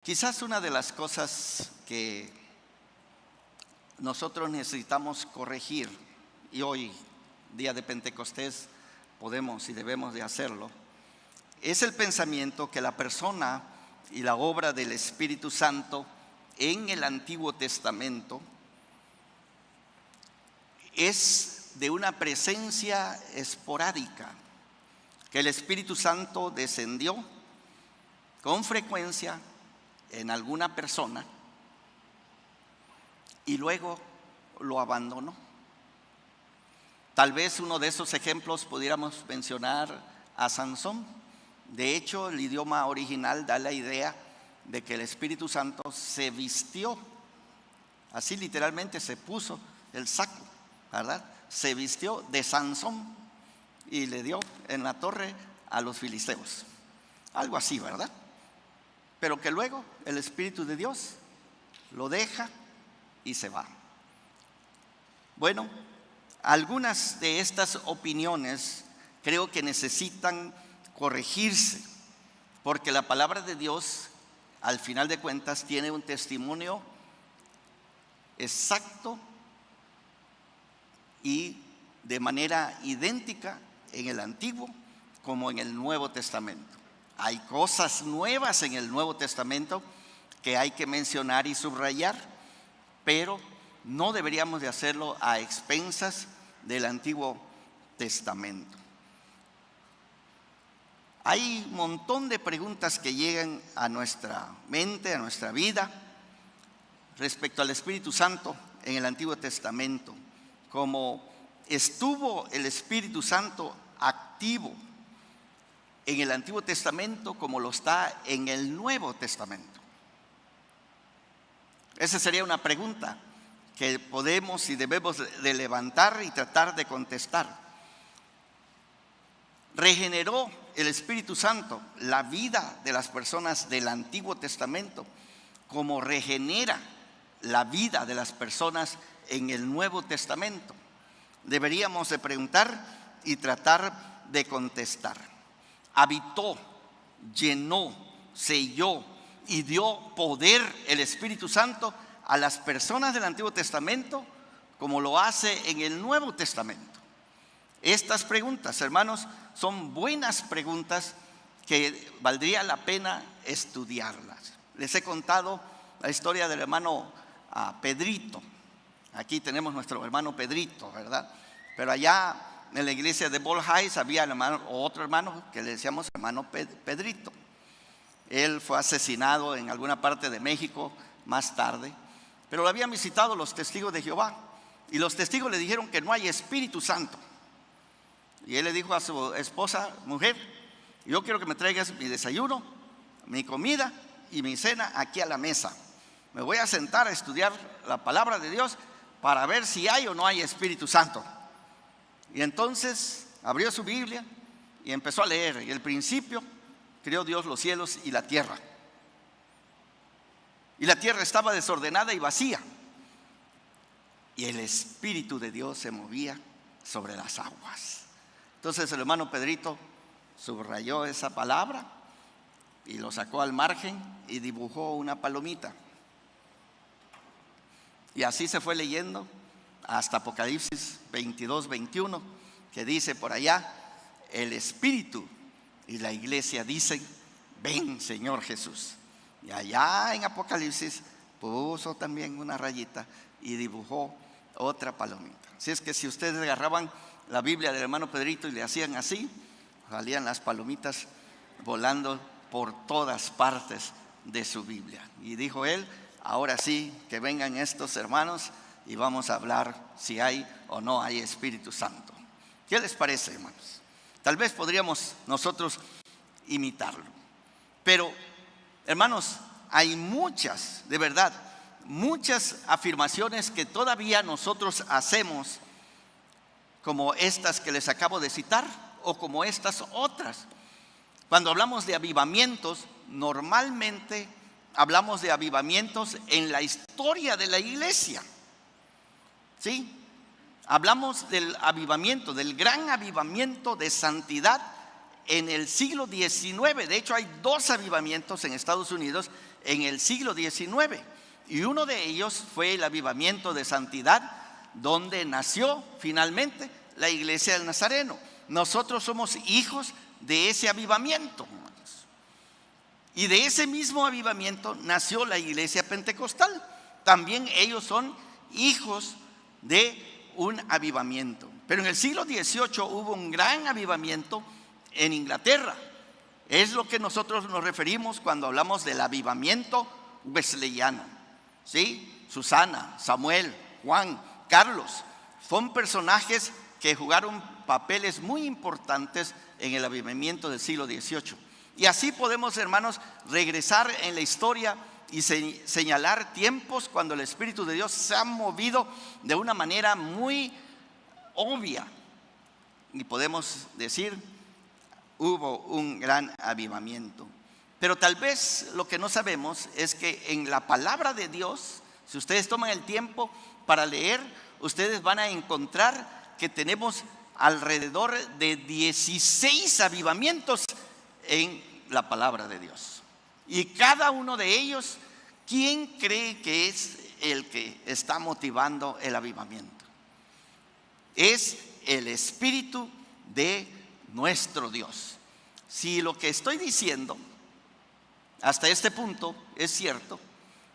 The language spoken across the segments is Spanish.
Quizás una de las cosas que nosotros necesitamos corregir, y hoy, día de Pentecostés, podemos y debemos de hacerlo, es el pensamiento que la persona y la obra del Espíritu Santo en el Antiguo Testamento es de una presencia esporádica, que el Espíritu Santo descendió con frecuencia en alguna persona y luego lo abandonó. Tal vez uno de esos ejemplos pudiéramos mencionar a Sansón. De hecho, el idioma original da la idea de que el Espíritu Santo se vistió, así literalmente se puso el saco, ¿verdad? Se vistió de Sansón y le dio en la torre a los filisteos. Algo así, ¿verdad? Pero que luego el Espíritu de Dios lo deja y se va. Bueno, algunas de estas opiniones creo que necesitan corregirse, porque la palabra de Dios, al final de cuentas, tiene un testimonio exacto y de manera idéntica en el Antiguo como en el Nuevo Testamento. Hay cosas nuevas en el Nuevo Testamento que hay que mencionar y subrayar, pero no deberíamos de hacerlo a expensas del Antiguo Testamento. Hay un montón de preguntas que llegan a nuestra mente, a nuestra vida, respecto al Espíritu Santo en el Antiguo Testamento. Como estuvo el Espíritu Santo activo en el Antiguo Testamento como lo está en el Nuevo Testamento. Esa sería una pregunta que podemos y debemos de levantar y tratar de contestar. ¿Regeneró el Espíritu Santo la vida de las personas del Antiguo Testamento como regenera la vida de las personas en el Nuevo Testamento? Deberíamos de preguntar y tratar de contestar. Habitó, llenó, selló y dio poder el Espíritu Santo a las personas del Antiguo Testamento como lo hace en el Nuevo Testamento. Estas preguntas, hermanos, son buenas preguntas que valdría la pena estudiarlas. Les he contado la historia del hermano Pedrito. Aquí tenemos nuestro hermano Pedrito, ¿verdad? Pero allá en la iglesia de Bolhais había otro hermano que le decíamos hermano Pedrito. Él fue asesinado en alguna parte de México más tarde, pero lo habían visitado los testigos de Jehová y los testigos le dijeron que no hay Espíritu Santo. Y él le dijo a su esposa: mujer, yo quiero que me traigas mi desayuno, mi comida y mi cena aquí a la mesa. Me voy a sentar a estudiar la palabra de Dios para ver si hay o no hay Espíritu Santo. Y entonces abrió su Biblia y empezó a leer. Y el principio creó Dios los cielos y la tierra. Y la tierra estaba desordenada y vacía. Y el Espíritu de Dios se movía sobre las aguas. Entonces el hermano Pedrito subrayó esa palabra y lo sacó al margen y dibujó una palomita. Y así se fue leyendo hasta Apocalipsis 22, 21, que dice por allá: el Espíritu y la iglesia dicen: ven, Señor Jesús. Y allá en Apocalipsis puso también una rayita y dibujó otra palomita. Así es que si ustedes agarraban la Biblia del hermano Pedrito y le hacían así, salían las palomitas volando por todas partes de su Biblia. Y dijo él: ahora sí, que vengan estos hermanos y vamos a hablar si hay o no hay Espíritu Santo. ¿Qué les parece, hermanos? Tal vez podríamos nosotros imitarlo. Pero, hermanos, hay muchas, de verdad, muchas afirmaciones que todavía nosotros hacemos, como estas que les acabo de citar o como estas otras. Cuando hablamos de avivamientos, normalmente hablamos de avivamientos en la historia de la iglesia. ¿Sí? Hablamos del avivamiento, del gran avivamiento de santidad en el siglo XIX. De hecho, hay dos avivamientos en Estados Unidos en el siglo XIX. Y uno de ellos fue el avivamiento de santidad, donde nació finalmente la iglesia del Nazareno. Nosotros somos hijos de ese avivamiento. Y de ese mismo avivamiento nació la iglesia pentecostal. También ellos son hijos de un avivamiento. Pero en el siglo XVIII hubo un gran avivamiento en Inglaterra. Es lo que nosotros nos referimos cuando hablamos del avivamiento wesleyano. ¿Sí? Susana, Samuel, Juan, Carlos, son personajes que jugaron papeles muy importantes en el avivamiento del siglo XVIII. Y así podemos, hermanos, regresar en la historia y señalar tiempos cuando el Espíritu de Dios se ha movido de una manera muy obvia. Y podemos decir, hubo un gran avivamiento. Pero tal vez lo que no sabemos es que en la palabra de Dios, si ustedes toman el tiempo para leer, ustedes van a encontrar que tenemos alrededor de 16 avivamientos en la palabra de Dios. Y cada uno de ellos, ¿quién cree que es el que está motivando el avivamiento? Es el Espíritu de nuestro Dios. Si lo que estoy diciendo hasta este punto es cierto,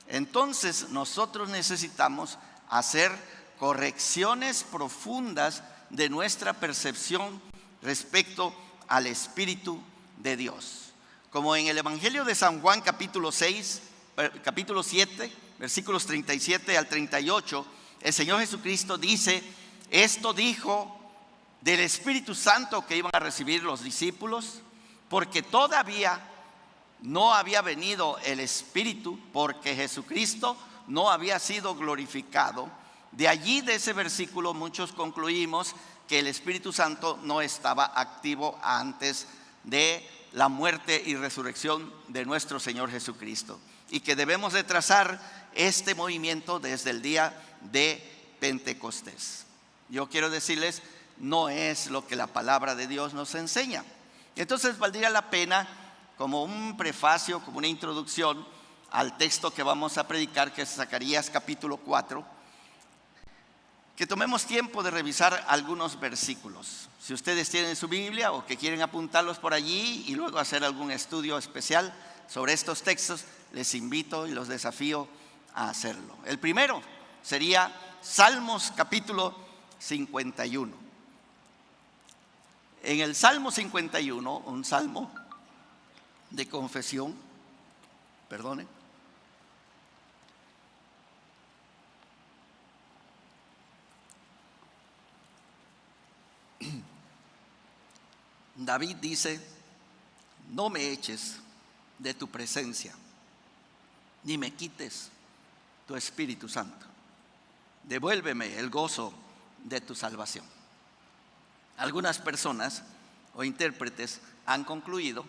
entonces nosotros necesitamos hacer correcciones profundas de nuestra percepción respecto al Espíritu de Dios. Como en el Evangelio de San Juan capítulo 7, versículos 37 al 38, el Señor Jesucristo dice, esto dijo del Espíritu Santo que iban a recibir los discípulos, porque todavía no había venido el Espíritu, porque Jesucristo no había sido glorificado. De allí, de ese versículo, muchos concluimos que el Espíritu Santo no estaba activo antes de la muerte y resurrección de nuestro Señor Jesucristo, y que debemos de trazar este movimiento desde el día de Pentecostés. Yo quiero decirles, no es lo que la palabra de Dios nos enseña. Entonces valdría la pena, como un prefacio, como una introducción al texto que vamos a predicar, que es Zacarías capítulo 4, que tomemos tiempo de revisar algunos versículos. Si ustedes tienen su Biblia o que quieren apuntarlos por allí y luego hacer algún estudio especial sobre estos textos, les invito y los desafío a hacerlo. El primero sería Salmos capítulo 51. En el Salmo 51, un salmo de confesión, David dice, no me eches de tu presencia, ni me quites tu Espíritu Santo. Devuélveme el gozo de tu salvación. Algunas personas o intérpretes han concluido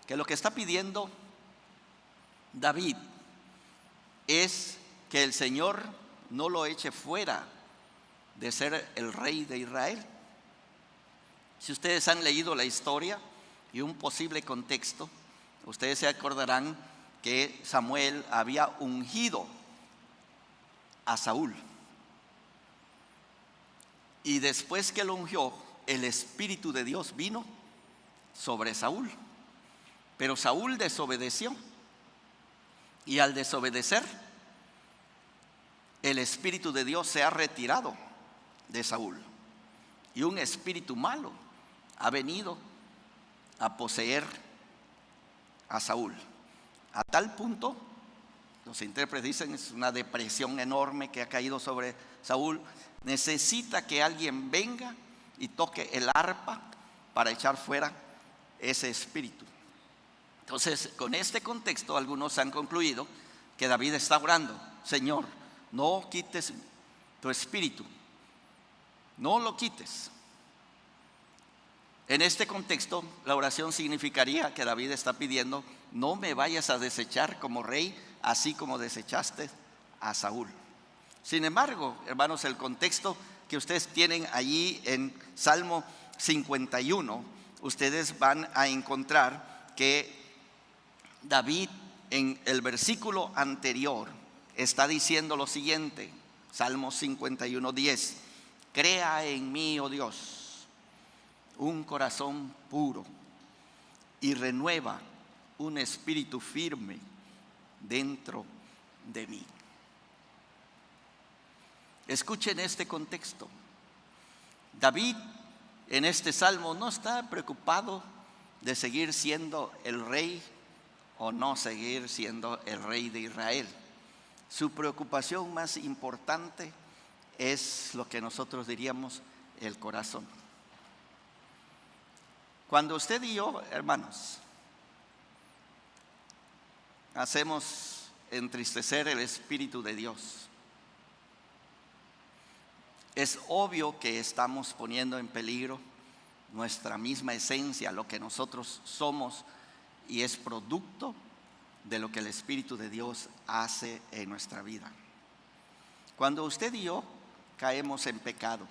que lo que está pidiendo David es que el Señor no lo eche fuera de ser el rey de Israel. Si ustedes han leído la historia y un posible contexto, ustedes se acordarán que Samuel había ungido a Saúl. Y después que lo ungió, el Espíritu de Dios vino sobre Saúl. Pero Saúl desobedeció. Y al desobedecer, el Espíritu de Dios se ha retirado de Saúl. Y un espíritu malo ha venido a poseer a Saúl. A tal punto, los intérpretes dicen, es una depresión enorme que ha caído sobre Saúl. Necesita que alguien venga y toque el arpa para echar fuera ese espíritu. Entonces, con este contexto, algunos han concluido que David está orando, Señor, no quites tu espíritu, no lo quites. En este contexto, la oración significaría que David está pidiendo, no me vayas a desechar como rey, así como desechaste a Saúl. Sin embargo, hermanos, el contexto que ustedes tienen allí en Salmo 51, ustedes van a encontrar que David en el versículo anterior está diciendo lo siguiente, Salmo 51:10: crea en mí, oh Dios, un corazón puro y renueva un espíritu firme dentro de mí. Escuchen este contexto. David en este salmo no está preocupado de seguir siendo el rey o no seguir siendo el rey de Israel. Su preocupación más importante es lo que nosotros diríamos el corazón. Cuando usted y yo, hermanos, hacemos entristecer el Espíritu de Dios, es obvio que estamos poniendo en peligro nuestra misma esencia, lo que nosotros somos, y es producto de lo que el Espíritu de Dios hace en nuestra vida. Cuando usted y yo caemos en pecado,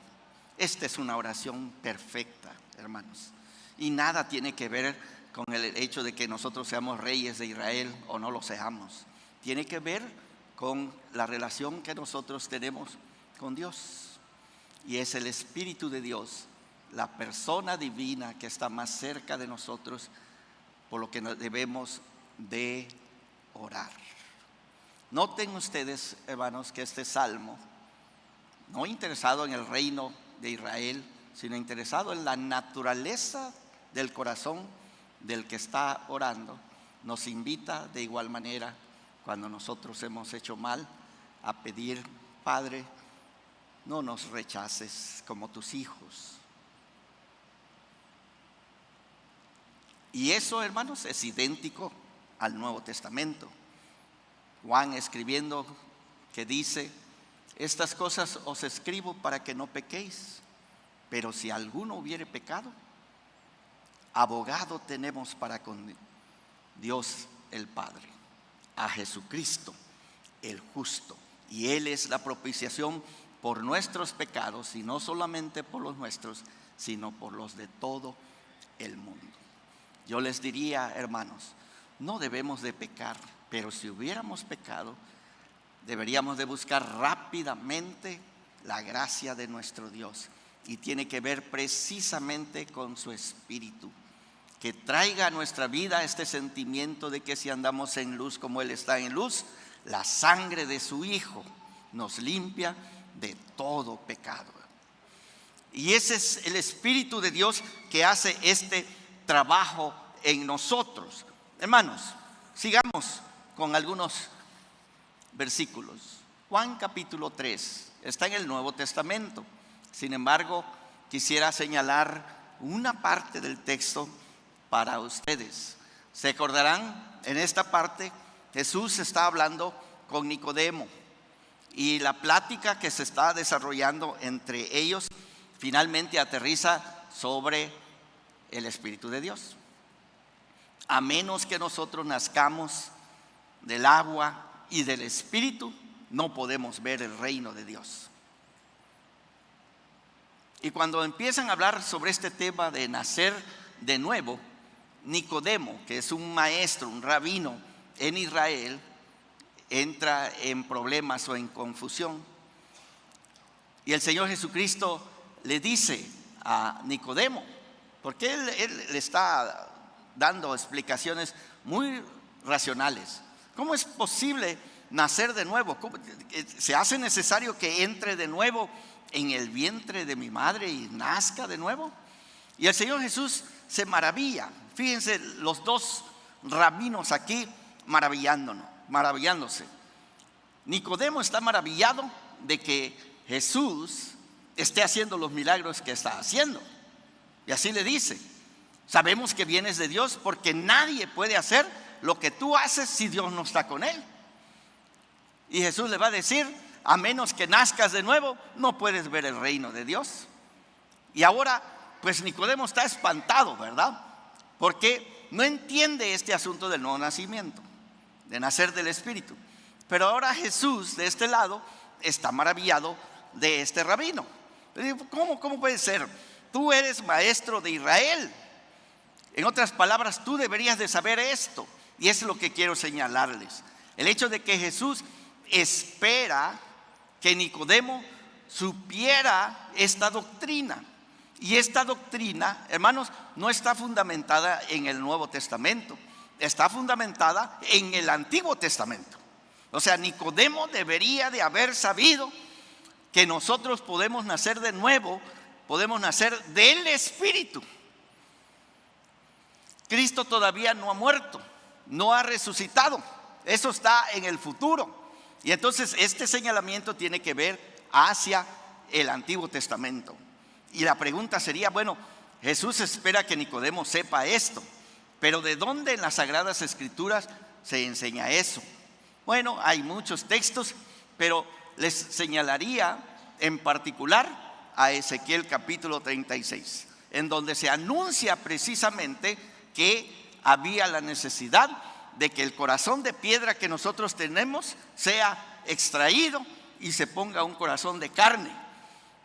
esta es una oración perfecta, hermanos, y nada tiene que ver con el hecho de que nosotros seamos reyes de Israel o no lo seamos. Tiene que ver con la relación que nosotros tenemos con Dios. Y es el Espíritu de Dios, la persona divina que está más cerca de nosotros, por lo que debemos de orar. Noten ustedes, hermanos, que este salmo, no interesado en el reino de Israel, sino interesado en la naturaleza del corazón del que está orando, nos invita de igual manera, cuando nosotros hemos hecho mal, a pedir: Padre, no nos rechaces como tus hijos. Y eso, hermanos, es idéntico al Nuevo Testamento. Juan escribiendo que dice: estas cosas os escribo para que no pequéis, pero si alguno hubiere pecado, abogado tenemos para con Dios el Padre, a Jesucristo el justo, y Él es la propiciación por nuestros pecados, y no solamente por los nuestros, sino por los de todo el mundo. Yo les diría, hermanos, no debemos de pecar, pero si hubiéramos pecado, deberíamos de buscar rápidamente la gracia de nuestro Dios, y tiene que ver precisamente con su Espíritu, que traiga a nuestra vida este sentimiento de que si andamos en luz como Él está en luz, la sangre de su Hijo nos limpia de todo pecado. Y ese es el Espíritu de Dios que hace este trabajo en nosotros. Hermanos, sigamos con algunos versículos. Juan capítulo 3 está en el Nuevo Testamento. Sin embargo, quisiera señalar una parte del texto para ustedes. Se acordarán, en esta parte Jesús está hablando con Nicodemo, y la plática que se está desarrollando entre ellos finalmente aterriza sobre el Espíritu de Dios. A menos que nosotros nazcamos del agua y del Espíritu, no podemos ver el reino de Dios. Y cuando empiezan a hablar sobre este tema de nacer de nuevo, Nicodemo, que es un maestro, un rabino en Israel, entra en problemas o en confusión. Y el Señor Jesucristo le dice a Nicodemo, porque él le está dando explicaciones muy racionales: ¿cómo es posible nacer de nuevo? ¿Se hace necesario que entre de nuevo en el vientre de mi madre y nazca de nuevo? Y el Señor Jesús se maravilla. Fíjense, los dos rabinos aquí maravillándose. Nicodemo está maravillado de que Jesús esté haciendo los milagros que está haciendo. Y así le dice: sabemos que vienes de Dios, porque nadie puede hacer lo que tú haces si Dios no está con él. Y Jesús le va a decir: a menos que nazcas de nuevo, no puedes ver el reino de Dios. Y ahora, pues Nicodemo está espantado, ¿verdad? Porque no entiende este asunto del nuevo nacimiento, de nacer del Espíritu. Pero ahora Jesús, de este lado, está maravillado de este rabino. ¿Cómo puede ser? Tú eres maestro de Israel. En otras palabras, tú deberías de saber esto. Y eso es lo que quiero señalarles. El hecho de que Jesús espera que Nicodemo supiera esta doctrina. Y esta doctrina, hermanos, no está fundamentada en el Nuevo Testamento, está fundamentada en el Antiguo Testamento. O sea, Nicodemo debería de haber sabido que nosotros podemos nacer de nuevo, podemos nacer del Espíritu. Cristo todavía no ha muerto, no ha resucitado. Eso está en el futuro. Y entonces este señalamiento tiene que ver hacia el Antiguo Testamento. Y la pregunta sería, bueno, Jesús espera que Nicodemo sepa esto, pero ¿de dónde en las Sagradas Escrituras se enseña eso? Bueno, hay muchos textos, pero les señalaría en particular a Ezequiel capítulo 36, en donde se anuncia precisamente que había la necesidad de que el corazón de piedra que nosotros tenemos sea extraído y se ponga un corazón de carne.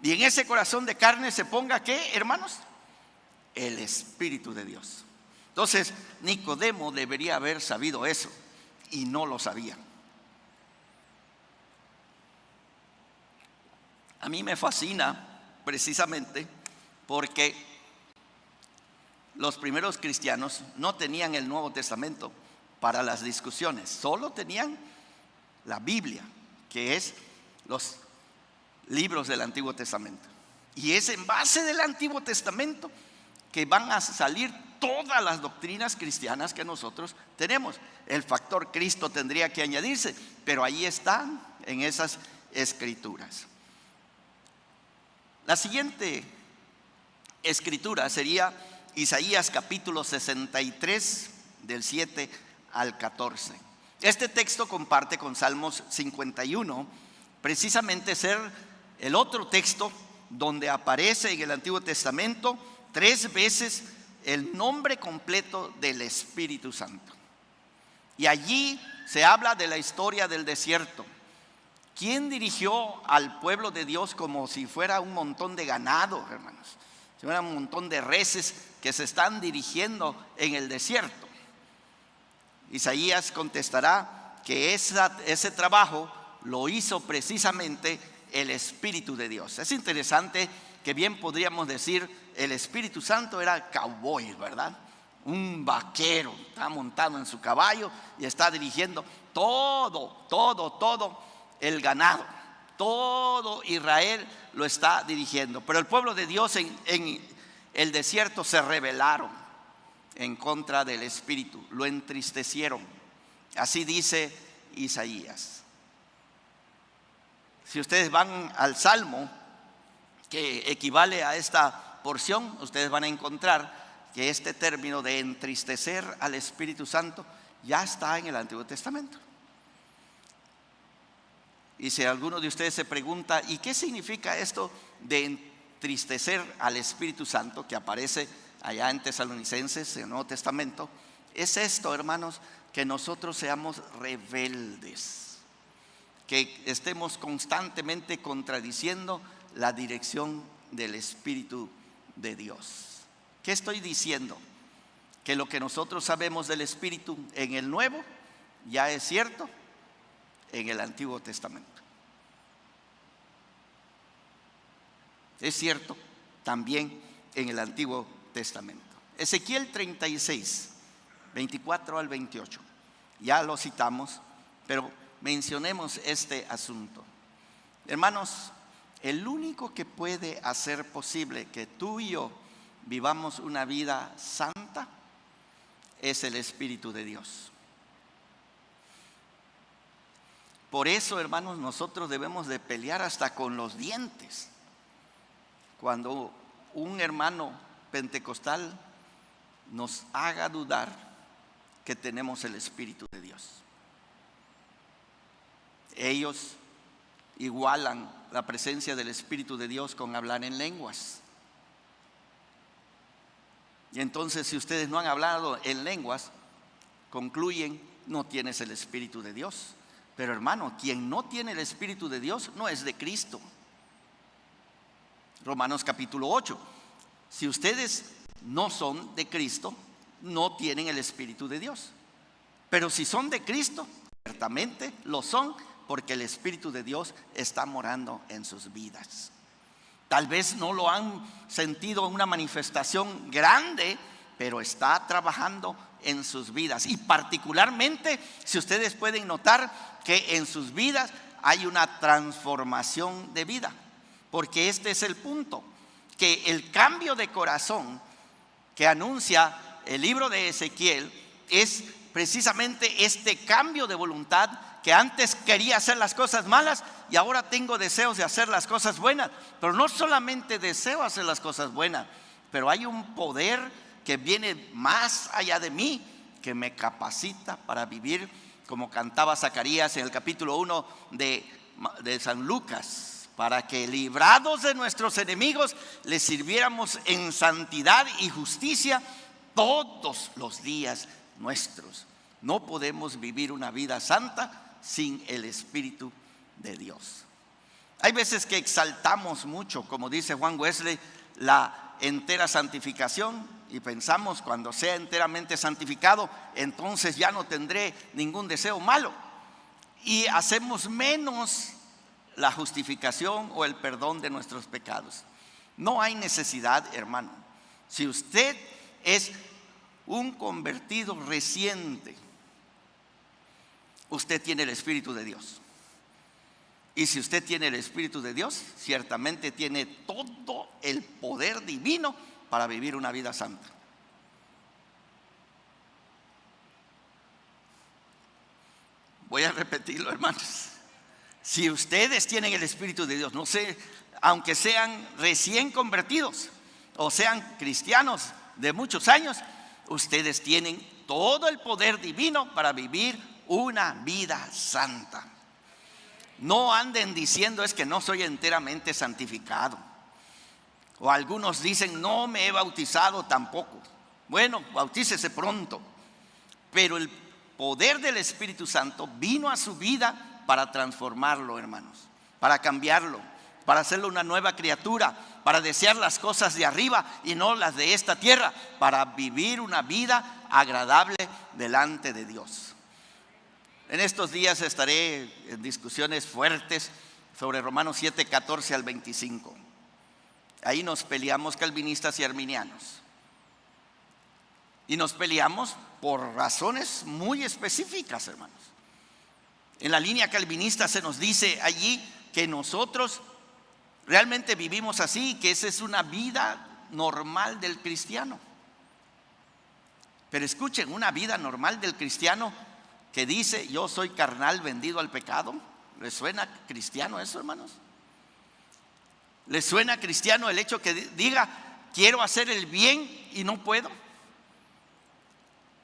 Y en ese corazón de carne se ponga, ¿qué, hermanos? El Espíritu de Dios. Entonces, Nicodemo debería haber sabido eso y no lo sabía. A mí me fascina precisamente porque los primeros cristianos no tenían el Nuevo Testamento para las discusiones, solo tenían la Biblia, que es los libros del Antiguo Testamento. Y es en base del Antiguo Testamento que van a salir todas las doctrinas cristianas que nosotros tenemos. El factor Cristo tendría que añadirse, pero ahí están en esas escrituras. La siguiente escritura sería Isaías capítulo 63, del 7 al 14. Este texto comparte con Salmos 51, precisamente ser el otro texto donde aparece en el Antiguo Testamento 3 veces el nombre completo del Espíritu Santo. Y allí se habla de la historia del desierto. ¿Quién dirigió al pueblo de Dios como si fuera un montón de ganado, hermanos? Si fuera un montón de reses que se están dirigiendo en el desierto. Isaías contestará que ese trabajo lo hizo precisamente el Espíritu de Dios. Es interesante que bien podríamos decir el Espíritu Santo era cowboy, ¿verdad? Un vaquero, está montado en su caballo y está dirigiendo todo el ganado. Todo Israel lo está dirigiendo. Pero el pueblo de Dios en el desierto se rebelaron en contra del Espíritu, lo entristecieron. Así dice Isaías. Si ustedes van al Salmo que equivale a esta porción, ustedes van a encontrar que este término de entristecer al Espíritu Santo ya está en el Antiguo Testamento. Y si alguno de ustedes se pregunta, ¿y qué significa esto de entristecer al Espíritu Santo que aparece allá en Tesalonicenses, en el Nuevo Testamento? Es esto, hermanos, que nosotros seamos rebeldes, que estemos constantemente contradiciendo la dirección del Espíritu de Dios. ¿Qué estoy diciendo? Que lo que nosotros sabemos del Espíritu en el Nuevo ya es cierto en el Antiguo Testamento. Es cierto también en el Antiguo Testamento. Ezequiel 36, 24 al 28. Ya lo citamos, pero mencionemos este asunto. Hermanos, el único que puede hacer posible que tú y yo vivamos una vida santa es el Espíritu de Dios. Por eso, hermanos, nosotros debemos de pelear hasta con los dientes cuando un hermano pentecostal nos haga dudar que tenemos el Espíritu de Dios. Ellos igualan la presencia del Espíritu de Dios con hablar en lenguas. Y entonces, si ustedes no han hablado en lenguas, concluyen, no tienes el Espíritu de Dios. Pero hermano, quien no tiene el Espíritu de Dios no es de Cristo. Romanos capítulo 8. Si ustedes no son de Cristo, no tienen el Espíritu de Dios. Pero si son de Cristo, ciertamente lo son, porque el Espíritu de Dios está morando en sus vidas. Tal vez no lo han sentido en una manifestación grande, pero está trabajando en sus vidas. Y particularmente, si ustedes pueden notar que en sus vidas hay una transformación de vida. Porque este es el punto, que el cambio de corazón que anuncia el libro de Ezequiel es precisamente este cambio de voluntad, que antes quería hacer las cosas malas y ahora tengo deseos de hacer las cosas buenas. Pero no solamente deseo hacer las cosas buenas, pero hay un poder que viene más allá de mí, que me capacita para vivir, como cantaba Zacarías en el capítulo 1 de San Lucas, para que librados de nuestros enemigos les sirviéramos en santidad y justicia todos los días nuestros. No podemos vivir una vida santa sin el Espíritu de Dios. Hay veces que exaltamos mucho, como dice Juan Wesley, la entera santificación, y pensamos, cuando sea enteramente santificado, entonces ya no tendré ningún deseo malo, y hacemos menos la justificación o el perdón de nuestros pecados. No hay necesidad, hermano. Si usted es un convertido reciente, usted tiene el Espíritu de Dios. Y si usted tiene el Espíritu de Dios, ciertamente tiene todo el poder divino para vivir una vida santa. Voy a repetirlo, hermanos. Si ustedes tienen el Espíritu de Dios, no sé, aunque sean recién convertidos o sean cristianos de muchos años, ustedes tienen todo el poder divino para vivir una vida santa. No anden diciendo, es que no soy enteramente santificado. O algunos dicen, no me he bautizado tampoco. Bueno, bautícese pronto. Pero el poder del Espíritu Santo vino a su vida para transformarlo, hermanos, para cambiarlo, para hacerlo una nueva criatura, para desear las cosas de arriba y no las de esta tierra, para vivir una vida agradable delante de Dios. En estos días estaré en discusiones fuertes sobre Romanos 7, 14 al 25. Ahí nos peleamos calvinistas y arminianos. Y nos peleamos por razones muy específicas, hermanos. En la línea calvinista se nos dice allí que nosotros realmente vivimos así, que esa es una vida normal del cristiano. Pero escuchen, una vida normal del cristiano que dice, yo soy carnal vendido al pecado. ¿Les suena cristiano eso, hermanos? ¿Les suena cristiano el hecho que diga, quiero hacer el bien y no puedo?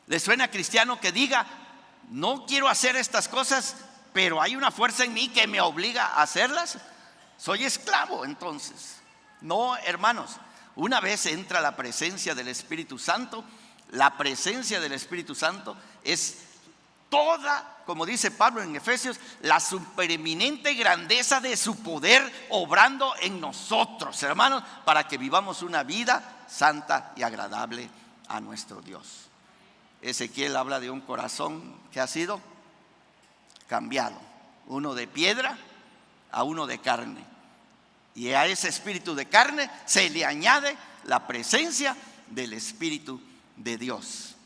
¿Les suena cristiano que diga, no quiero hacer estas cosas, pero hay una fuerza en mí que me obliga a hacerlas? Soy esclavo entonces. No, hermanos, una vez entra la presencia del Espíritu Santo, la presencia del Espíritu Santo es toda, como dice Pablo en Efesios, la supereminente grandeza de su poder obrando en nosotros, hermanos, para que vivamos una vida santa y agradable a nuestro Dios. Ezequiel habla de un corazón que ha sido cambiado, uno de piedra a uno de carne, y a ese espíritu de carne se le añade la presencia del Espíritu de Dios.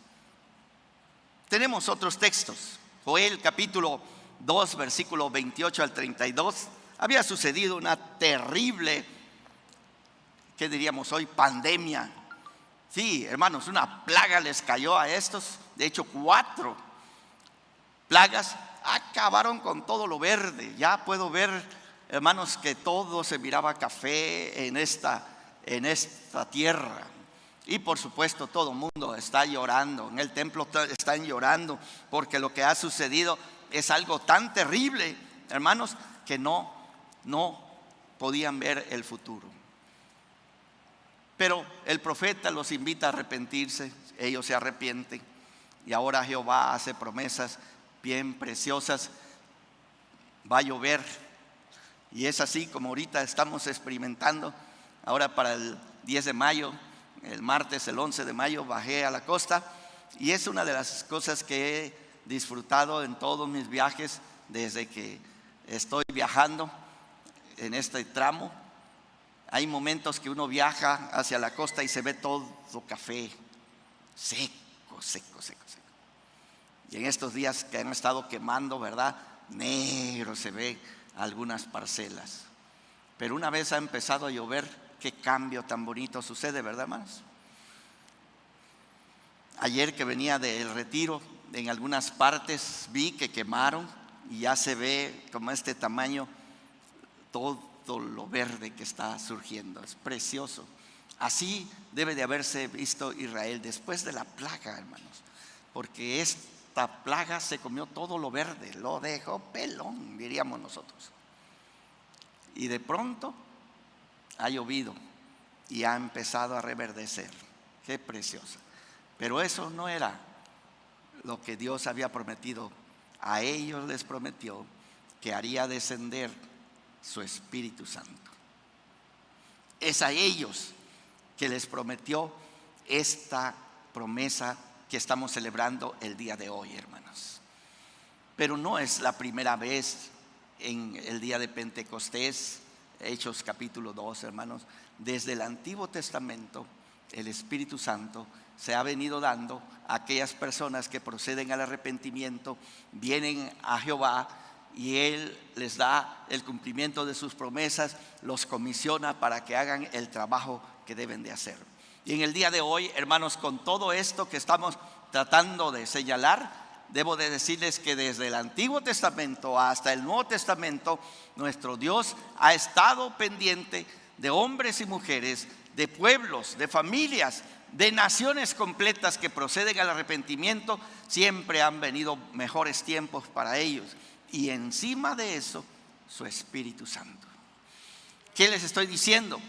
Tenemos otros textos. Joel capítulo 2 versículo 28 al 32. Había sucedido una terrible, ¿qué diríamos hoy? Pandemia. Sí, hermanos, una plaga les cayó a estos. De hecho, 4 plagas acabaron con todo lo verde. Ya puedo ver, hermanos, que todo se miraba café en esta tierra. Y por supuesto todo el mundo está llorando, en el templo están llorando, porque lo que ha sucedido es algo tan terrible, hermanos, que no podían ver el futuro. Pero el profeta los invita a arrepentirse, ellos se arrepienten, y ahora Jehová hace promesas bien preciosas. Va a llover, y es así como ahorita estamos experimentando. Ahora para el 10 de mayo, el martes, el 11 de mayo, bajé a la costa y es una de las cosas que disfrutado en todos mis viajes desde que estoy viajando en este tramo. Hay momentos que uno viaja hacia la costa y se ve todo café, seco, seco, seco, seco. Y en estos días que han estado quemando, ¿verdad? Negro se ve algunas parcelas. Pero una vez ha empezado a llover, qué cambio tan bonito sucede, ¿verdad, hermanos? Ayer que venía del retiro, en algunas partes vi que quemaron y ya se ve como este tamaño todo lo verde que está surgiendo. Es precioso. Así debe de haberse visto Israel después de la plaga, hermanos, porque esta plaga se comió todo lo verde, lo dejó pelón, diríamos nosotros. Y de pronto ha llovido y ha empezado a reverdecer. Qué preciosa. Pero eso no era lo que Dios había prometido. A ellos les prometió que haría descender su Espíritu Santo. Es a ellos que les prometió esta promesa que estamos celebrando el día de hoy, hermanos. Pero no es la primera vez en el día de Pentecostés. Hechos capítulo 2, hermanos. Desde el Antiguo Testamento, el Espíritu Santo se ha venido dando a aquellas personas que proceden al arrepentimiento, vienen a Jehová y Él les da el cumplimiento de sus promesas, los comisiona para que hagan el trabajo que deben de hacer. Y en el día de hoy, hermanos, con todo esto que estamos tratando de señalar, debo de decirles que desde el Antiguo Testamento hasta el Nuevo Testamento, nuestro Dios ha estado pendiente de hombres y mujeres, de pueblos, de familias, de naciones completas que proceden al arrepentimiento. Siempre han venido mejores tiempos para ellos. Y encima de eso, su Espíritu Santo. ¿Qué les estoy diciendo?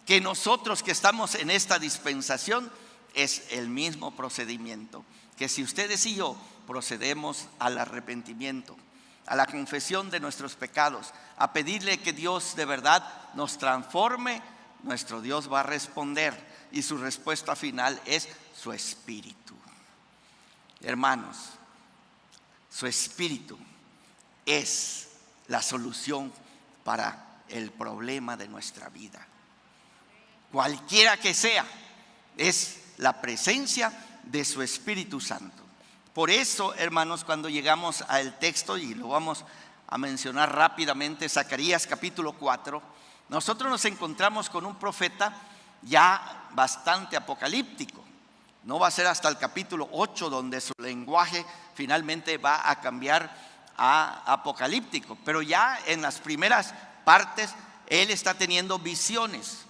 Que nosotros que estamos en esta dispensación es el mismo procedimiento. Que si ustedes y yo procedemos al arrepentimiento, a la confesión de nuestros pecados, a pedirle que Dios de verdad nos transforme, nuestro Dios va a responder y su respuesta final es su Espíritu. Hermanos, su Espíritu es la solución para el problema de nuestra vida. Cualquiera que sea, es la presencia de su Espíritu Santo. Por eso, hermanos, cuando llegamos al texto, y lo vamos a mencionar rápidamente, Zacarías capítulo 4, nosotros nos encontramos con un profeta ya bastante apocalíptico. No va a ser hasta el capítulo 8 donde su lenguaje finalmente va a cambiar a apocalíptico, pero ya en las primeras partes él está teniendo visiones,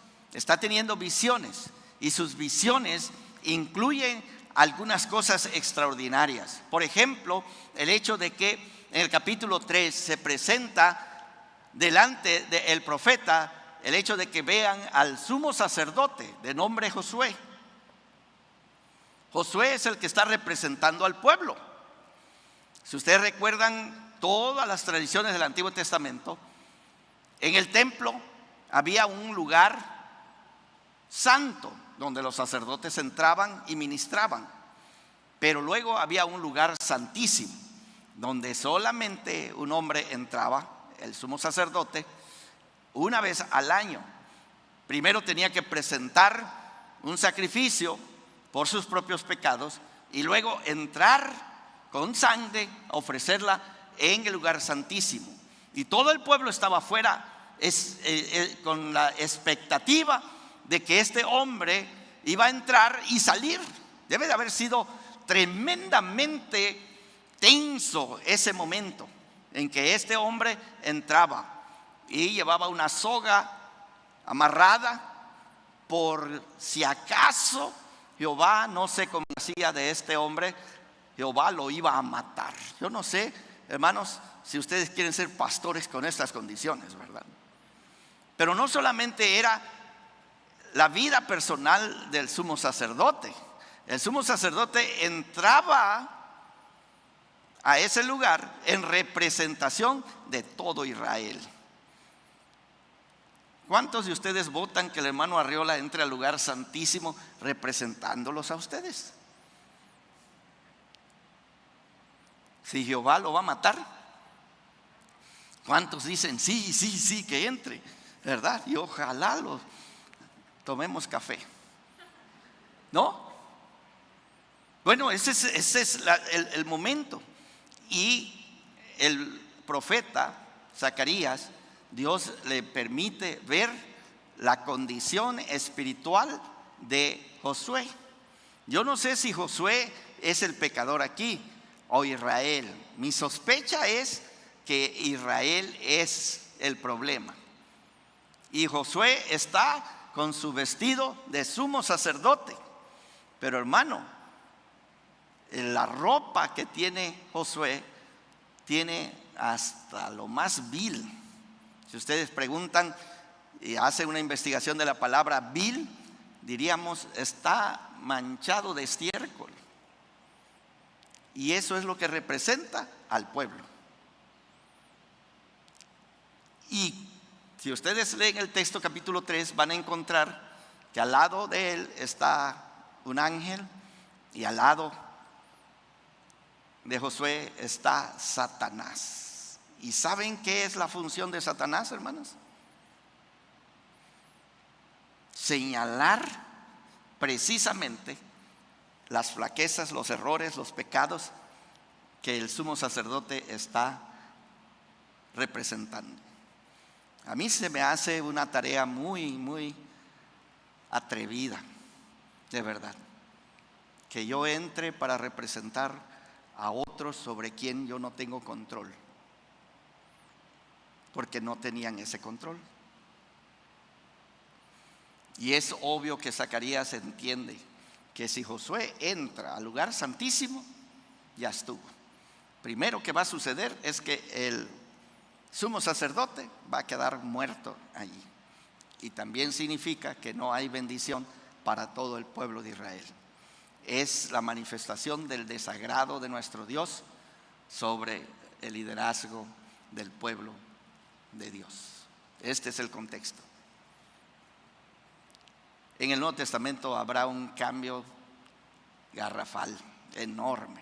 y sus visiones incluyen algunas cosas extraordinarias. Por ejemplo, el hecho de que en el capítulo 3 se presenta delante del profeta el hecho de que vean al sumo sacerdote de nombre Josué. Josué es el que está representando al pueblo. Si ustedes recuerdan todas las tradiciones del Antiguo Testamento, en el templo había un lugar santo donde los sacerdotes entraban y ministraban, pero luego había un lugar santísimo donde solamente un hombre entraba, el sumo sacerdote, una vez al año. Primero tenía que presentar un sacrificio por sus propios pecados y luego entrar con sangre a ofrecerla en el lugar santísimo. Y todo el pueblo estaba afuera con la expectativa de que este hombre iba a entrar y salir. Debe de haber sido tremendamente tenso ese momento en que este hombre entraba y llevaba una soga amarrada por si acaso Jehová, no sé cómo hacía de este hombre, Jehová lo iba a matar. Yo no sé, hermanos, si ustedes quieren ser pastores con estas condiciones, ¿verdad? Pero no solamente era la vida personal del sumo sacerdote. El sumo sacerdote entraba a ese lugar en representación de todo Israel. ¿Cuántos de ustedes votan que el hermano Arriola entre al lugar santísimo representándolos a ustedes? si Jehová lo va a matar? ¿Cuántos dicen sí, sí, sí, que entre? ¿Verdad? Y ojalá lo tomemos café. ¿No? Bueno, ese es el momento. Y el profeta Zacarías, Dios le permite ver la condición espiritual de Josué. Yo no sé si Josué es el pecador aquí o Israel. Mi sospecha es que Israel es el problema. Y Josué está con su vestido de sumo sacerdote. Pero hermano, la ropa que tiene Josué tiene hasta lo más vil. Si ustedes preguntan y hacen una investigación de la palabra vil, diríamos está manchado de estiércol. Y eso es lo que representa al pueblo. Y si ustedes leen el texto capítulo 3, van a encontrar que al lado de él está un ángel y al lado de Josué está Satanás. ¿Y saben qué es la función de Satanás, hermanos? Señalar precisamente las flaquezas, los errores, los pecados que el sumo sacerdote está representando. A mí se me hace una tarea muy, muy atrevida, de verdad, que yo entre para representar a otros sobre quien yo no tengo control, porque no tenían ese control. Y es obvio que Zacarías entiende que si Josué entra al lugar santísimo, ya estuvo. Primero que va a suceder es que el sumo sacerdote va a quedar muerto allí. Y también significa que no hay bendición para todo el pueblo de Israel. Es la manifestación del desagrado de nuestro Dios sobre el liderazgo del pueblo de Dios. Este es el contexto. En el Nuevo Testamento habrá un cambio garrafal, enorme,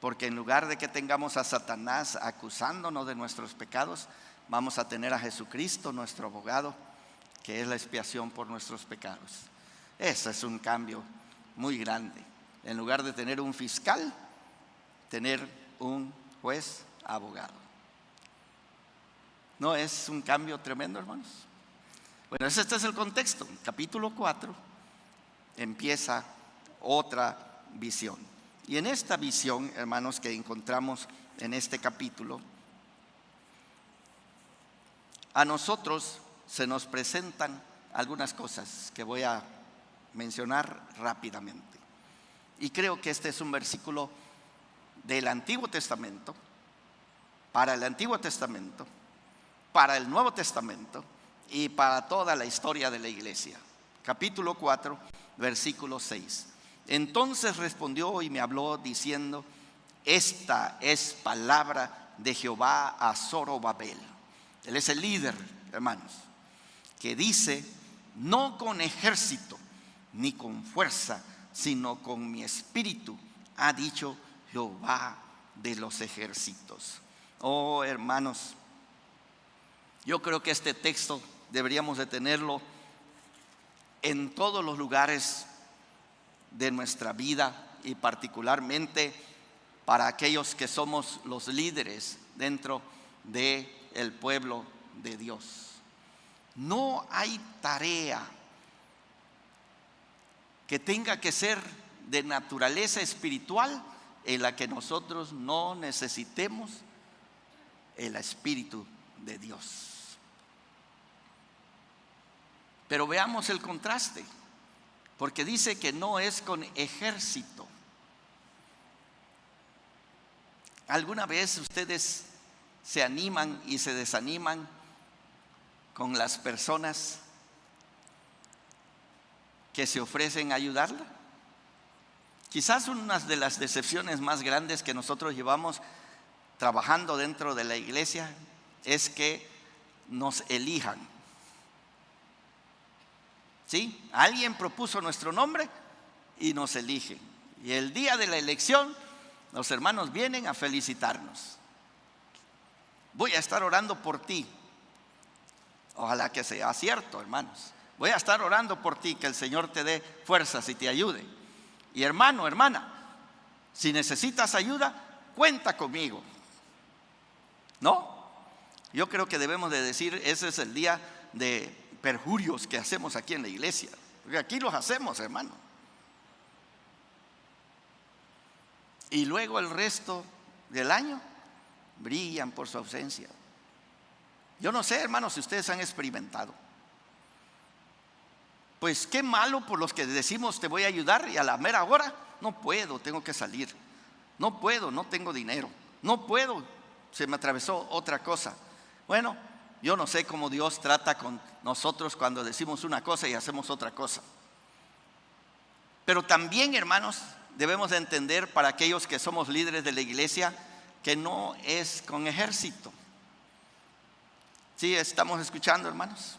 porque en lugar de que tengamos a Satanás acusándonos de nuestros pecados, vamos a tener a Jesucristo, nuestro abogado, que es la expiación por nuestros pecados. Ese es un cambio muy grande. En lugar de tener un fiscal, tener un juez abogado. ¿No es un cambio tremendo, hermanos? Bueno, este es el contexto. Capítulo 4 empieza otra visión. Y en esta visión, hermanos, que encontramos en este capítulo, a nosotros se nos presentan algunas cosas que voy a mencionar rápidamente. Y creo que este es un versículo del Antiguo Testamento, para el Antiguo Testamento, para el Nuevo Testamento y para toda la historia de la iglesia. Capítulo 4, versículo 6. Entonces respondió y me habló diciendo: esta es palabra de Jehová a Zorobabel. Él es el líder, hermanos, que dice: no con ejército ni con fuerza, sino con mi espíritu, ha dicho Jehová de los ejércitos. Oh, hermanos, yo creo que este texto deberíamos de tenerlo en todos los lugares de nuestra vida, y particularmente para aquellos que somos los líderes dentro del pueblo de Dios. No hay tarea que tenga que ser de naturaleza espiritual en la que nosotros no necesitemos el Espíritu de Dios. Pero veamos el contraste, porque dice que no es con ejército. ¿Alguna vez ustedes se animan y se desaniman con las personas que se ofrecen a ayudarla? Quizás una de las decepciones más grandes que nosotros llevamos trabajando dentro de la iglesia es que nos elijan. ¿Sí? Alguien propuso nuestro nombre y nos eligen. Y el día de la elección, los hermanos vienen a felicitarnos. Voy a estar orando por ti. Ojalá que sea cierto, hermanos. Voy a estar orando por ti, que el Señor te dé fuerzas y te ayude. Y hermano, hermana, si necesitas ayuda, cuenta conmigo. ¿No? Yo creo que debemos de decir, ese es el día de perjurios que hacemos aquí en la iglesia. Porque aquí los hacemos, hermano. Y luego el resto del año brillan por su ausencia. Yo no sé, hermanos, si ustedes han experimentado. Pues qué malo por los que decimos te voy a ayudar y a la mera hora no puedo, tengo que salir. No puedo, no tengo dinero. No puedo, se me atravesó otra cosa. Bueno, yo no sé cómo Dios trata con nosotros cuando decimos una cosa y hacemos otra cosa. Pero también, hermanos, debemos de entender para aquellos que somos líderes de la iglesia que no es con ejército. ¿Sí estamos escuchando, hermanos?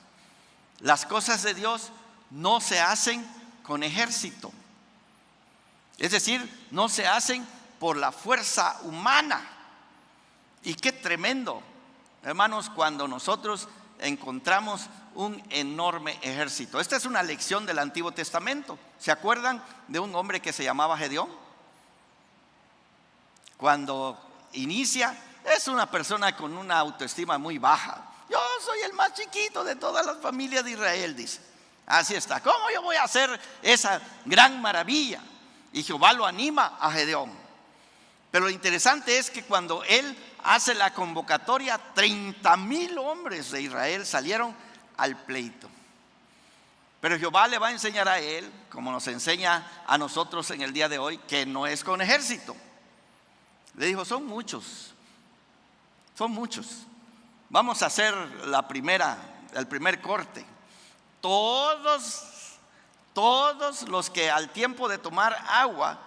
Las cosas de Dios no se hacen con ejército. Es decir, no se hacen por la fuerza humana. Y qué tremendo, hermanos, cuando nosotros encontramos un enorme ejército. Esta es una lección del Antiguo Testamento. ¿Se acuerdan de un hombre que se llamaba Gedeón? Cuando inicia, es una persona con una autoestima muy baja. Yo soy el más chiquito de todas las familias de Israel, dice. Así está. ¿Cómo yo voy a hacer esa gran maravilla? Y Jehová lo anima a Gedeón. Pero lo interesante es que cuando él hace la convocatoria, 30,000 hombres de Israel salieron al pleito. Pero Jehová le va a enseñar a él, como nos enseña a nosotros en el día de hoy, que no es con ejército. Le dijo, son muchos. Vamos a hacer el primer corte. Todos los que al tiempo de tomar agua,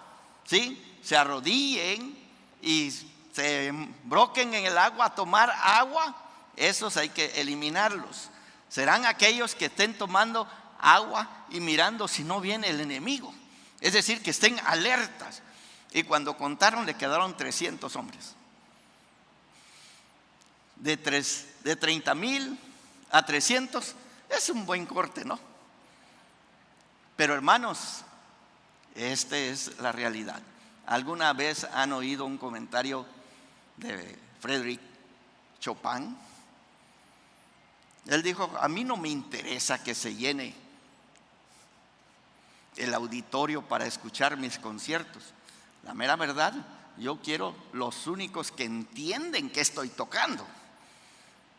¿sí?, se arrodillen y se embroquen en el agua a tomar agua, esos hay que eliminarlos. Serán aquellos que estén tomando agua y mirando si no viene el enemigo. Es decir, que estén alertas. Y cuando contaron, le quedaron 300 hombres. De 30,000 a 300 es un buen corte, ¿no? Pero hermanos, esta es la realidad. ¿Alguna vez han oído un comentario de Frédéric Chopin? Él dijo, a mí no me interesa que se llene el auditorio para escuchar mis conciertos. La mera verdad, yo quiero los únicos que entienden que estoy tocando.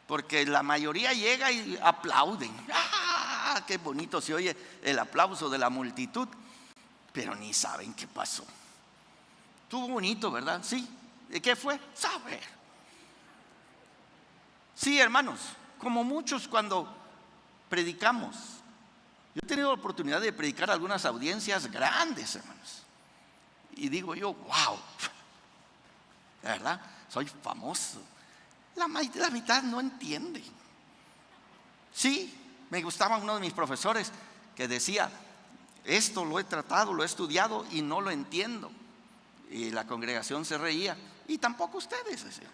Porque la mayoría llega y aplauden. ¡Ah! Qué bonito se oye el aplauso de la multitud. Pero ni saben qué pasó. Estuvo bonito, ¿verdad? Sí. ¿Y qué fue? Saber. Sí, hermanos, como muchos cuando predicamos. Yo he tenido la oportunidad de predicar a algunas audiencias grandes, hermanos. Y digo yo, wow, ¿verdad? Soy famoso. La mitad no entiende. Sí, me gustaba uno de mis profesores que decía, esto lo he tratado, lo he estudiado y no lo entiendo. Y la congregación se reía. Y tampoco ustedes, decía.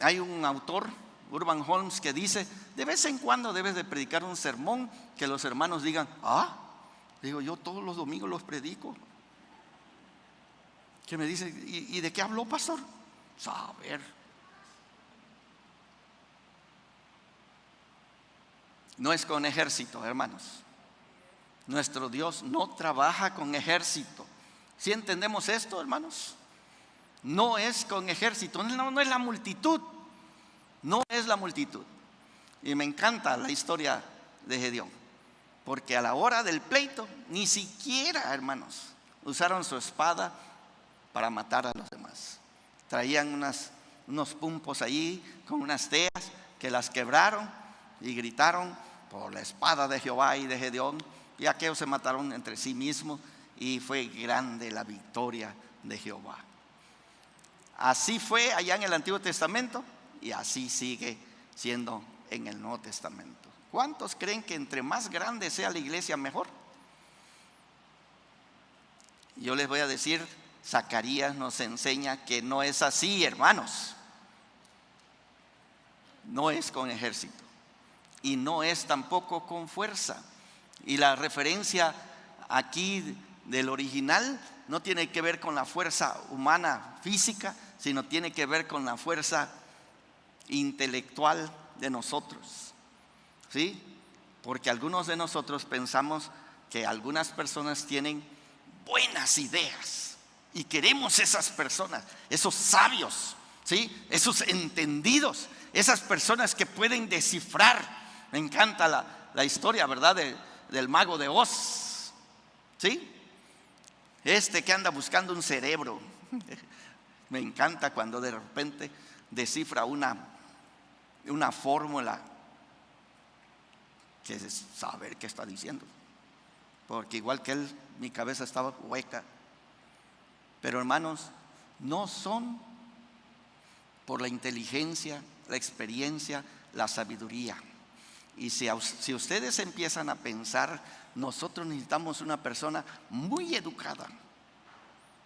Hay un autor, Urban Holmes, que dice, de vez en cuando debes de predicar un sermón que los hermanos digan, digo, yo todos los domingos los predico. Que me dice, ¿y de qué habló, pastor? Saber. No es con ejército, hermanos. Nuestro Dios no trabaja con ejército. ¿Sí entendemos esto, hermanos? No es con ejército, no es la multitud. No es la multitud. Y me encanta la historia de Gedeón, porque a la hora del pleito, ni siquiera, hermanos, usaron su espada para matar a los demás. Traían unos pumpos allí con unas teas que las quebraron y gritaron por la espada de Jehová y de Gedeón, y aquellos se mataron entre sí mismos y fue grande la victoria de Jehová. Así fue allá en el Antiguo Testamento y así sigue siendo en el Nuevo Testamento. ¿Cuántos creen que entre más grande sea la iglesia mejor? Yo les voy a decir, Zacarías nos enseña que no es así, hermanos. No es con ejército y no es tampoco con fuerza. Y la referencia aquí del original no tiene que ver con la fuerza humana física, sino tiene que ver con la fuerza intelectual de nosotros, ¿sí? Porque algunos de nosotros pensamos que algunas personas tienen buenas ideas y queremos esas personas, esos sabios, ¿sí? Esos entendidos, esas personas que pueden descifrar. Me encanta la historia, ¿verdad? Del mago de Oz, ¿sí? Que anda buscando un cerebro. Me encanta cuando de repente descifra una fórmula que es saber qué está diciendo. Porque igual que él, mi cabeza estaba hueca. Pero hermanos, no son por la inteligencia, la experiencia, la sabiduría. Y si ustedes empiezan a pensar, nosotros necesitamos una persona muy educada.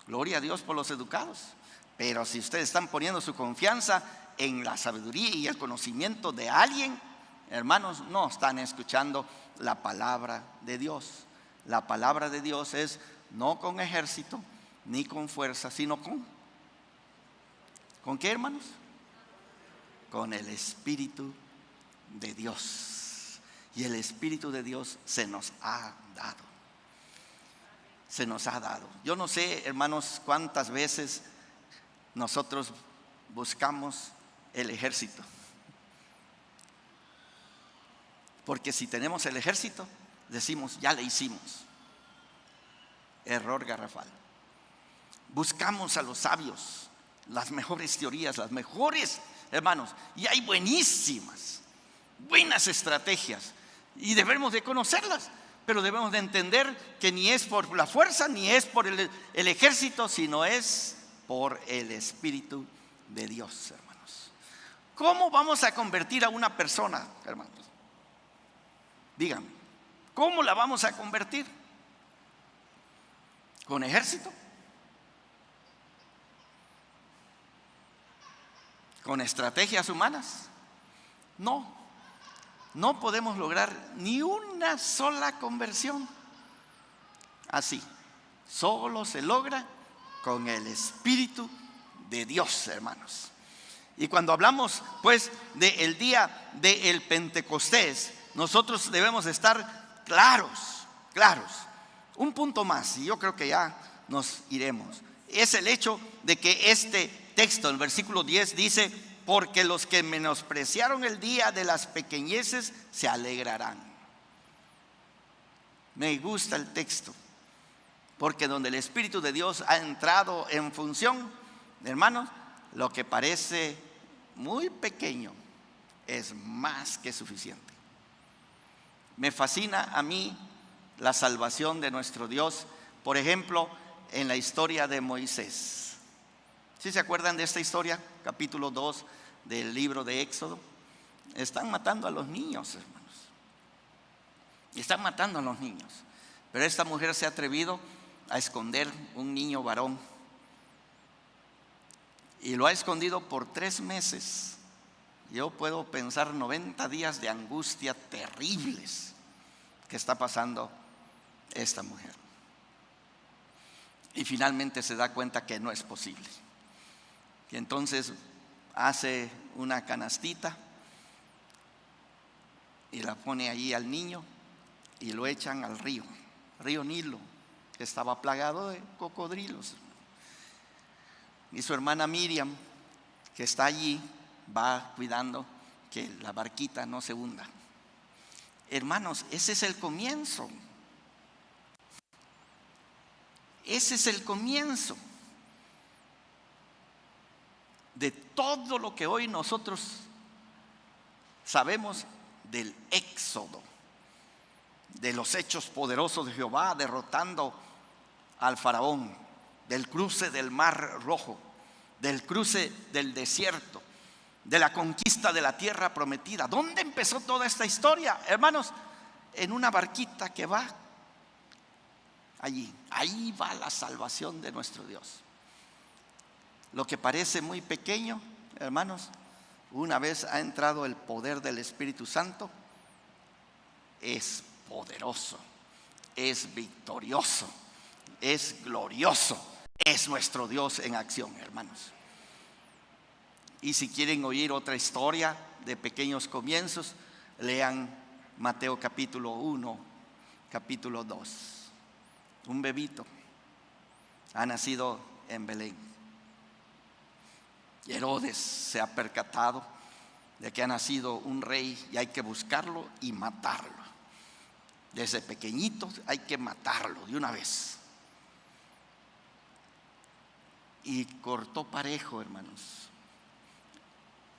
Gloria a Dios por los educados. Pero si ustedes están poniendo su confianza en la sabiduría y el conocimiento de alguien, hermanos, no están escuchando la palabra de Dios. La palabra de Dios es no con ejército ni con fuerza, sino ¿con qué, hermanos? Con el Espíritu de Dios. Y el Espíritu de Dios se nos ha dado. Se nos ha dado. Yo no sé, hermanos, cuántas veces nosotros buscamos el ejército. Porque si tenemos el ejército, decimos, ya le hicimos. Error garrafal. Buscamos a los sabios, las mejores teorías, las mejores, hermanos, y hay buenas estrategias, y debemos de conocerlas, pero debemos de entender que ni es por la fuerza, ni es por el ejército, sino es por el Espíritu de Dios, hermanos. ¿Cómo vamos a convertir a una persona, hermanos? Díganme, ¿cómo la vamos a convertir? ¿Con ejército? ¿Con estrategias humanas? No podemos lograr ni una sola conversión así. Solo se logra con el Espíritu de Dios, hermanos. Y cuando hablamos pues del día del Pentecostés, nosotros debemos estar claros. Un punto más, y yo creo que ya nos iremos. Es el hecho de que este texto, el versículo 10 dice, porque los que menospreciaron el día de las pequeñeces se alegrarán. Me gusta el texto, porque donde el Espíritu de Dios ha entrado en función, hermanos, lo que parece muy pequeño es más que suficiente. Me fascina a mí la salvación de nuestro Dios, por ejemplo, en la historia de Moisés. ¿Sí se acuerdan de esta historia? Capítulo 2 del libro de Éxodo. Están matando a los niños, hermanos. Están matando a los niños. Pero esta mujer se ha atrevido a esconder un niño varón. Y lo ha escondido por 3 meses. Yo puedo pensar 90 días de angustia terribles que está pasando esta mujer. Y finalmente se da cuenta que no es posible. Y entonces hace una canastita y la pone allí al niño y lo echan al río Nilo, que estaba plagado de cocodrilos. Y su hermana Miriam, que está allí, va cuidando que la barquita no se hunda. Hermanos, ese es el comienzo. Ese es el comienzo de todo lo que hoy nosotros sabemos del éxodo, de los hechos poderosos de Jehová derrotando al faraón, del cruce del mar rojo, del cruce del desierto, de la conquista de la tierra prometida. ¿Dónde empezó toda esta historia, hermanos? En una barquita que va Ahí va la salvación de nuestro Dios. Lo que parece muy pequeño, hermanos, una vez ha entrado el poder del Espíritu Santo, es poderoso, es victorioso, es glorioso, es nuestro Dios en acción, hermanos. Y si quieren oír otra historia de pequeños comienzos, lean Mateo capítulo 1, capítulo 2. Un bebito ha nacido en Belén. Herodes se ha percatado de que ha nacido un rey y hay que buscarlo y matarlo. Desde pequeñito hay que matarlo de una vez. Y cortó parejo, hermanos.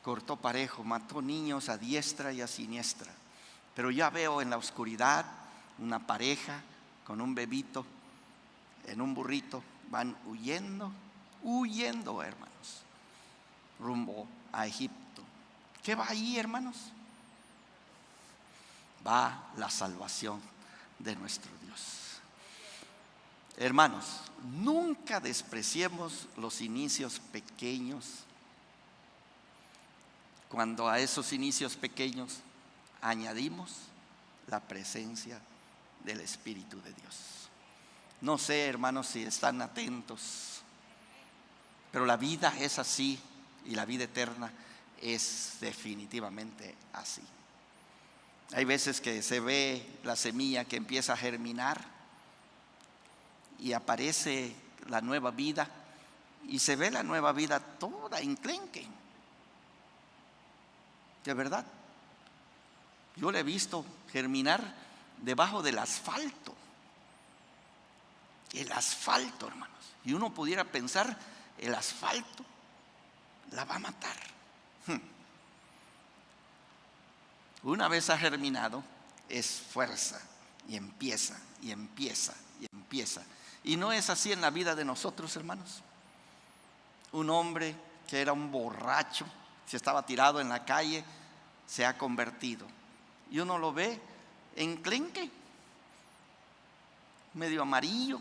Cortó parejo, mató niños a diestra y a siniestra. Pero ya veo en la oscuridad una pareja con un bebito en un burrito. Van huyendo, hermanos, rumbo a Egipto. ¿Qué va ahí, hermanos? Va la salvación de nuestro Dios. Hermanos, nunca despreciemos los inicios pequeños. Cuando a esos inicios pequeños añadimos la presencia del Espíritu de Dios. No sé, hermanos, si están atentos, pero la vida es así y la vida eterna es definitivamente así. Hay veces que se ve la semilla que empieza a germinar y aparece la nueva vida y se ve la nueva vida toda enclenque. De verdad, yo la he visto germinar debajo del asfalto. El asfalto, hermanos. Y uno pudiera pensar, el asfalto la va a matar. Una vez ha germinado, es fuerza y empieza, y empieza, y empieza. Y no es así en la vida de nosotros, hermanos. Un hombre que era un borracho, se estaba tirado en la calle, se ha convertido. Y uno lo ve enclenque, medio amarillo,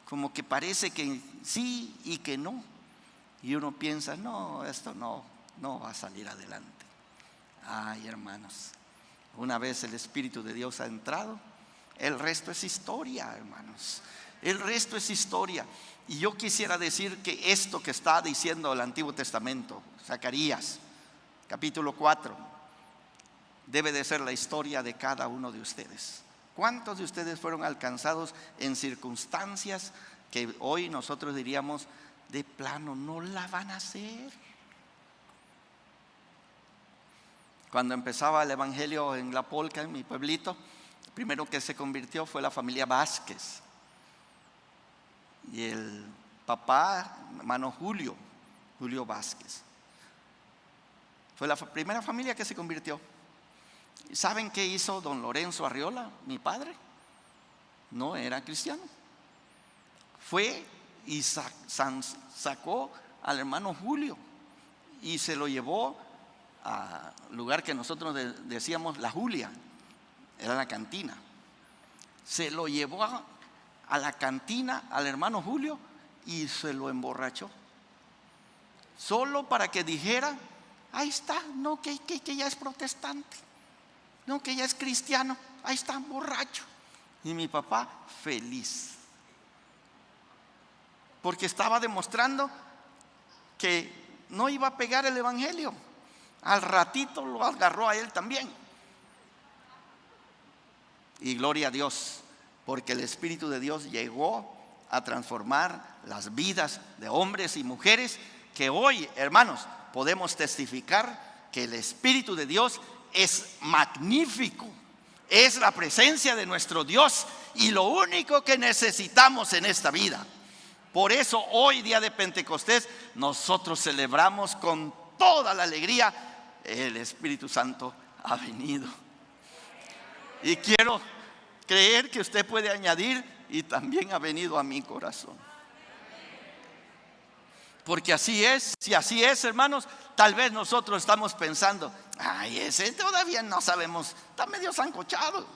como que parece que sí y que no. Y uno piensa, no, esto no va a salir adelante. Ay, hermanos, una vez el Espíritu de Dios ha entrado, el resto es historia, hermanos. El resto es historia. Y yo quisiera decir que esto que está diciendo el Antiguo Testamento, Zacarías, capítulo 4, debe de ser la historia de cada uno de ustedes. ¿Cuántos de ustedes fueron alcanzados en circunstancias que hoy nosotros diríamos, de plano, no la van a hacer? Cuando empezaba el evangelio en La Polca, en mi pueblito, el primero que se convirtió fue la familia Vázquez. Y el papá, hermano Julio Vázquez. Fue la primera familia que se convirtió. ¿Saben qué hizo don Lorenzo Arriola, mi padre? No era cristiano. Fue y sacó al hermano Julio y se lo llevó al lugar que nosotros decíamos la Julia, era la cantina. Se lo llevó a la cantina al hermano Julio y se lo emborrachó. Solo para que dijera, ahí está, no, que ya es protestante, no, que ya es cristiano, ahí está, borracho. Y mi papá feliz, porque estaba demostrando que no iba a pegar el evangelio. Al ratito lo agarró a él también. Y gloria a Dios, porque el Espíritu de Dios llegó a transformar las vidas de hombres y mujeres que hoy, hermanos, podemos testificar que el Espíritu de Dios es magnífico. Es la presencia de nuestro Dios y lo único que necesitamos en esta vida. Por eso hoy, día de Pentecostés, nosotros celebramos con toda la alegría. El Espíritu Santo ha venido. Y quiero creer que usted puede añadir, y también ha venido a mi corazón. Porque así es. Si así es, hermanos, tal vez nosotros estamos pensando, ay, ese todavía no sabemos, está medio sancochado.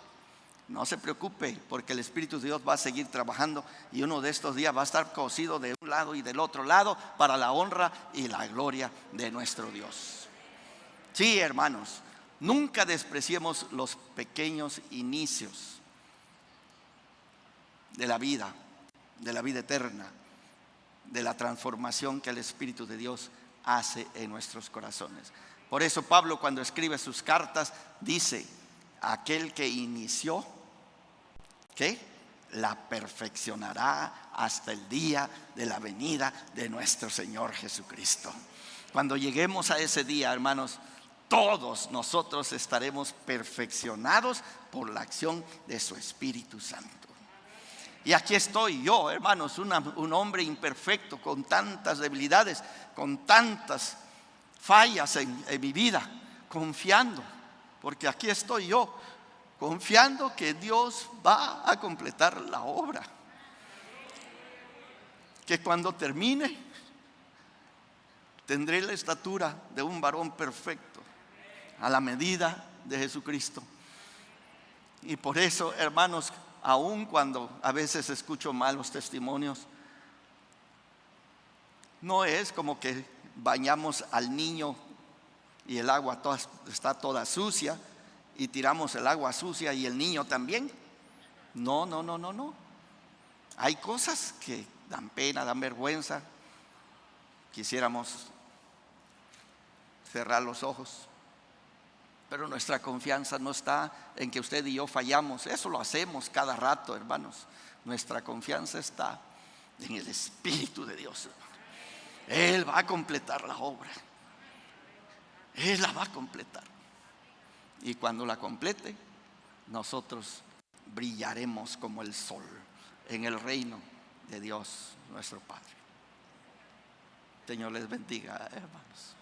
No se preocupe, porque el Espíritu de Dios va a seguir trabajando y uno de estos días va a estar cosido de un lado y del otro lado para la honra y la gloria de nuestro Dios. Sí, hermanos, nunca despreciemos los pequeños inicios de la vida eterna, de la transformación que el Espíritu de Dios hace en nuestros corazones. Por eso Pablo, cuando escribe sus cartas, dice: aquel que inició, ¿qué? La perfeccionará hasta el día de la venida de nuestro Señor Jesucristo. Cuando lleguemos a ese día, hermanos, todos nosotros estaremos perfeccionados por la acción de su Espíritu Santo. Y aquí estoy yo, hermanos, un hombre imperfecto, con tantas debilidades, con tantas fallas en mi vida, confiando, porque aquí estoy yo, confiando que Dios va a completar la obra. Que cuando termine, tendré la estatura de un varón perfecto, a la medida de Jesucristo. Y por eso, hermanos, aun cuando a veces escucho malos testimonios, no es como que bañamos al niño y el agua está toda sucia y tiramos el agua sucia y el niño también. No. Hay cosas que dan pena, dan vergüenza. Quisiéramos cerrar los ojos, pero nuestra confianza no está en que usted y yo fallamos. Eso lo hacemos cada rato, hermanos. Nuestra confianza está en el Espíritu de Dios. Él va a completar la obra. Él la va a completar. Y cuando la complete, nosotros brillaremos como el sol en el reino de Dios nuestro Padre. Señor les bendiga, hermanos.